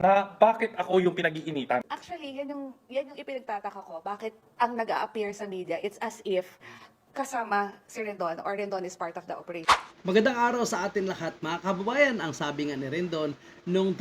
na bakit ako yung pinag-iinitan. Actually, yan yung ipinagtataka ko. Bakit ang nag-a-appear sa media, it's as if kasama si Rendon or Rendon is part of the operation. Magandang araw sa atin lahat mga kababayan. Ang sabi nga ni Rendon, nung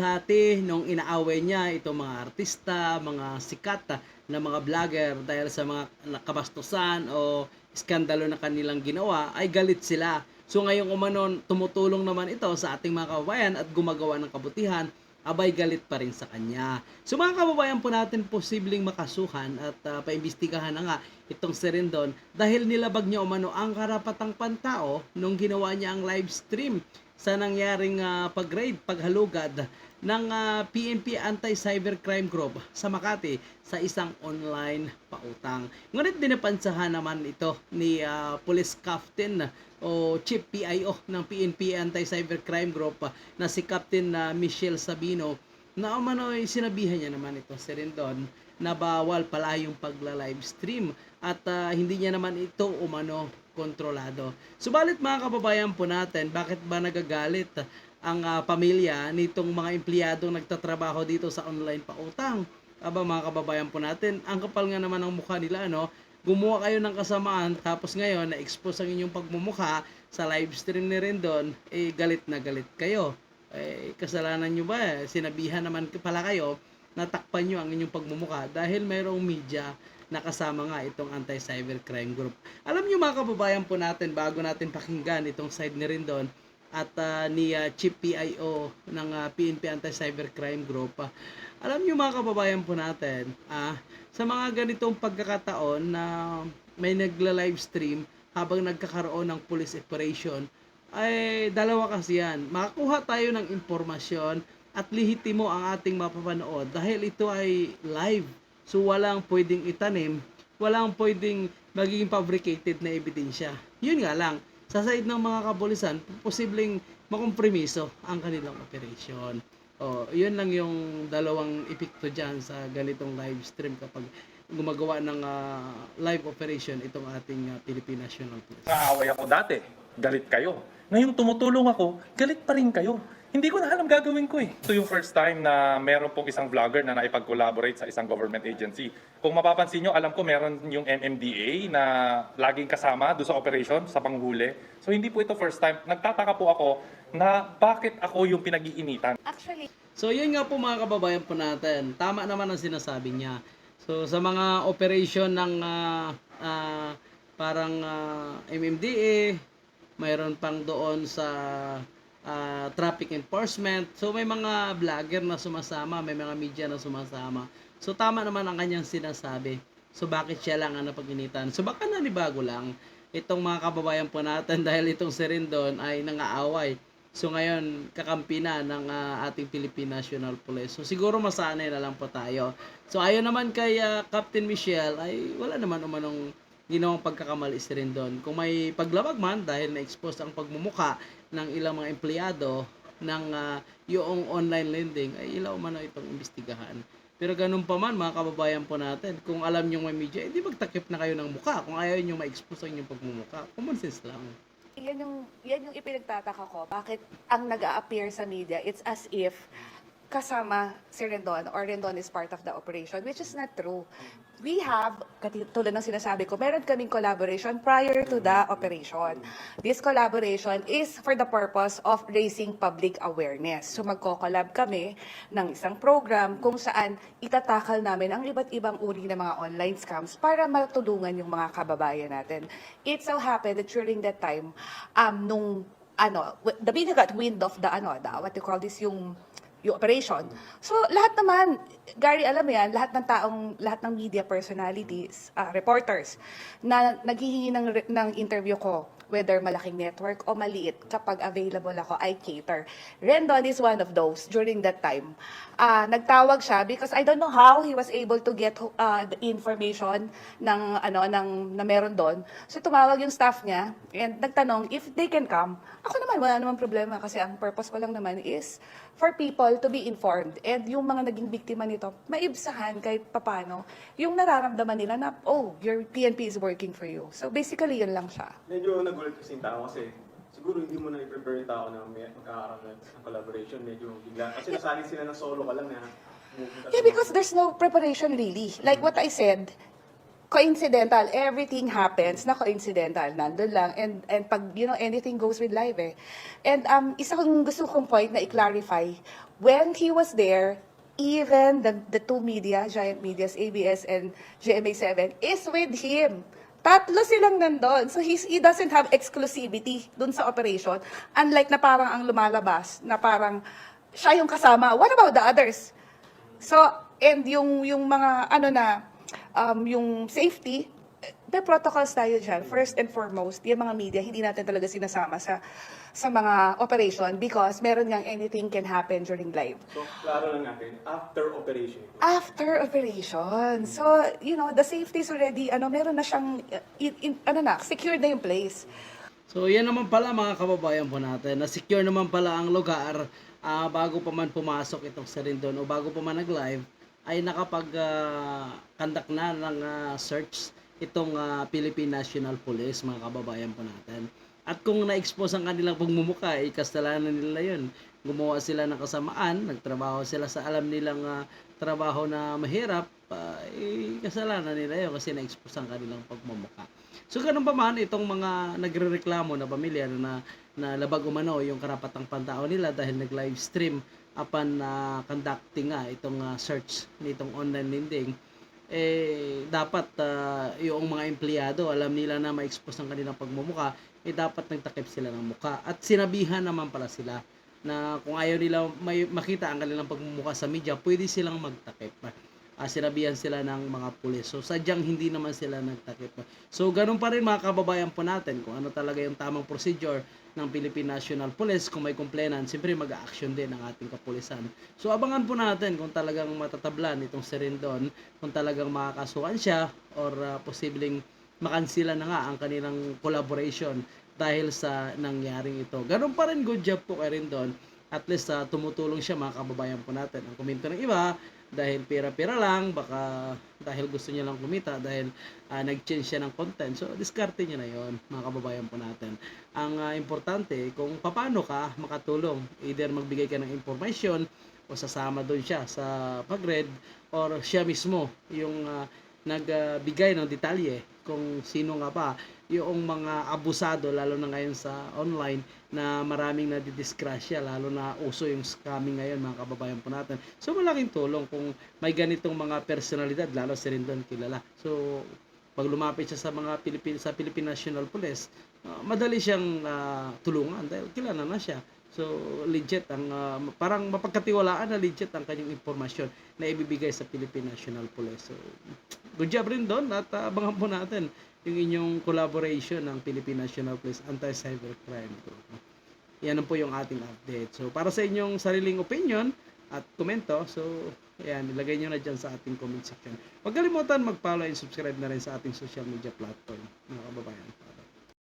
inaaway niya itong mga artista, mga sikat na mga vlogger dahil sa mga kabastusan o iskandalo na kanilang ginawa, ay galit sila. So ngayong umanon, tumutulong naman ito sa ating mga kababayan at gumagawa ng kabutihan, abay galit pa rin sa kanya. So mga kababayan po natin, posibleng makasuhan at paimbestigahan na nga itong si Rendon dahil nilabag niya umano ang karapatang pantao nung ginawa niya ang live stream sa nangyaring paghalugad ng PNP Anti-Cybercrime Group sa Makati sa isang online pautang. Ngunit dinapansahan naman ito ni Police Captain o Chief PIO ng PNP Anti-Cybercrime Group na si Captain Michelle Sabino na umano'y sinabihan niya naman ito si Rendon na bawal pala yung pagla-live stream at hindi niya naman ito umano kontrolado. Subalit mga kababayan po natin, bakit ba nagagalit ang pamilya nitong mga empleyadong nagtatrabaho dito sa online pautang? Aba mga kababayan po natin, ang kapal nga naman ng mukha nila, no? Gumawa kayo ng kasamaan tapos ngayon na-expose ang inyong pagmumukha sa live stream ni Rendon, galit na galit kayo. Kasalanan nyo ba? Sinabihan naman pala kayo, natakpan nyo ang inyong pagmumukha dahil mayroong media na kasama nga itong anti-cybercrime group. Alam nyo mga kababayan po natin, bago natin pakinggan itong side ni Rendon at ni Chief PIO ng PNP Anti-Cybercrime Group, alam nyo mga kababayan po natin, sa mga ganitong pagkakataon na may nagla-live stream habang nagkakaroon ng police operation, ay dalawa kasi yan. Makakuha tayo ng impormasyon at lihitimo ang ating mapapanood dahil ito ay live. So walang pwedeng itanim, walang pwedeng magiging fabricated na ebidensya. Yun nga lang, sa side ng mga kapulisan, posibleng makompromiso ang kanilang operation. Yun lang yung dalawang epekto dyan sa ganitong live stream kapag gumagawa ng live operation itong ating Philippine National Police. Naaway ako dati, galit kayo. Ngayon tumutulong ako, galit pa rin kayo. Hindi ko na alam gagawin ko eh. Ito yung first time na meron pong isang vlogger na naipag-collaborate sa isang government agency. Kung mapapansin nyo, alam ko meron yung MMDA na laging kasama doon sa operation, sa panghuli. So hindi po ito first time. Nagtataka po ako na bakit ako yung pinag-iinitan. Actually, So yun nga po mga kababayan po natin, tama naman ang sinasabi niya. So sa mga operation ng parang MMDA, mayroon pang doon sa traffic enforcement. So may mga vlogger na sumasama, may mga media na sumasama. So tama naman ang kanyang sinasabi. So bakit siya lang ang napag-initan? So baka nanibago lang itong mga kababayan po natin dahil itong si Rendon ay nangaaway. So ngayon kakampi na ng ating Philippine National Police. So siguro masanay na lang po tayo. So ayon naman kay Captain Michelle ay wala naman umanong ginawang pagkakamali si Rendon. Kung may paglabag man dahil na-expose ang pagmumuka ng ilang mga empleyado ng yung online lending, ay ilaw man itong imbestigahan. Pero ganun pa man mga kababayan po natin, kung alam nyo may media, hindi magtakip na kayo ng muka. Kung ayaw nyo ma-expose ang inyong pagmumuka, common sense lang. yan yung ipinagtataka ko. Bakit ang nag-a-appear sa media, it's as if kasama si Rendon or Rendon is part of the operation, which is not true. We have, tulad ng sinasabi ko, meron kaming collaboration prior to the operation. This collaboration is for the purpose of raising public awareness. So magko-collab kami ng isang program kung saan itatakal namin ang iba't ibang uri ng mga online scams para matulungan yung mga kababayan natin. It so happened that during that time, the media got wind of the what you call this, yung operation. So, lahat naman, Gary, alam mo yan, lahat ng media personalities, reporters, na naghihingi ng interview ko, whether malaking network o maliit, kapag available ako, I cater. Rendon is one of those during that time. Nagtawag siya because I don't know how he was able to get the information na meron doon. So tumawag yung staff niya and nagtanong if they can come. Ako naman, wala naman problema kasi ang purpose ko lang naman is for people to be informed. And yung mga naging biktima nito, maibsahan kahit papano yung nararamdaman nila na, oh, your PNP is working for you. So basically, yun lang siya. Medyo nagulat kasi yung tao kasi siguro hindi mo na i-prepare yung tao na may magkakaroon ng collaboration, medyo bigla. Kasi nasali sila ng solo ka lang na pumunta Yeah, sa because there's no preparation really. Like what I said, coincidental. Everything happens na coincidental. Nandun lang. And pag, anything goes with life eh. And isa kong gusto kong point na i-clarify, when he was there, even the two media, giant medias, ABS and GMA7, is with him. Tatlo silang nandun. So he doesn't have exclusivity dun sa operation. Unlike na parang ang lumalabas, na parang siya yung kasama. What about the others? So, and yung mga yung safety, may protocols tayo dyan. First and foremost, yung mga media, hindi natin talaga sinasama sa mga operation because meron ngang anything can happen during live. So, klaro lang natin, after operation. After operation. So, the safety is already, meron na siyang, secured na yung place. So yan naman pala mga kababayan po natin, na-secure naman pala ang lugar bago pa man pumasok itong Serindon o bago pa man nag-live ay nakapag-conduct na ng search itong Philippine National Police mga kababayan po natin. At kung na-expose ang kanilang pagmumuka, kasalanan nila yun. Gumawa sila ng kasamaan, nagtrabaho sila sa alam nilang trabaho na mahirap, kasalanan nila yun kasi na-expose ang kanilang pagmumuka. So ganun pa man itong mga nagrereklamo na pamilya na labag umano yung karapatang pantao nila dahil nag-live stream upon conducting itong search nitong online lending, dapat yung mga empleyado alam nila na ma-expose ang kanilang pagmumuka, dapat nagtakip sila ng muka at sinabihan naman pala sila na kung ayaw nila makita ang kanilang pagmumuka sa media, pwede silang magtakip. Sinabihan sila ng mga pulis. So, sadyang hindi naman sila nagtakip. So, ganun pa rin mga kababayan po natin kung ano talaga yung tamang procedure ng Philippine National Police. Kung may complainant, siyempre mag-a-action din ang ating kapulisan. So, abangan po natin kung talagang matatablan itong Serindon, kung talagang makakasuhan siya or posibleng makansila na nga ang kanilang collaboration dahil sa nangyaring ito. Ganun pa rin, good job po kay Rendon. At least tumutulong siya mga kababayan po natin. Ang komento ng iba, dahil pera-pera lang, baka dahil gusto niya lang kumita, dahil nag-change siya ng content. So, diskarte niya na yon mga kababayan po natin. Ang importante, kung paano ka makatulong, either magbigay ka ng information o sasama doon siya sa pag-read or siya mismo yung nagbigay ng detalye kung sino nga ba yung mga abusado lalo na ngayon sa online na maraming nadidisgrasya, lalo na uso yung scamming ngayon mga kababayan po natin. So malaking tulong kung may ganitong mga personalidad, lalo si Rendon kilala. So pag lumapit siya sa mga Philippine National Police, madali siyang tulungan dahil kilala na siya. So legit ang parang mapagkatiwalaan na legit ang kanyang impormasyon na ibibigay sa Philippine National Police. So good job rin doon at abangan po natin yung inyong collaboration ng Philippine National Police Anti-Cybercrime Group. Yan po yung ating update. So para sa inyong sariling opinion at komento, so yan, ilagay nyo na dyan sa ating comment section. Huwag kalimutan mag-follow and subscribe na rin sa ating social media platform mga kababayan.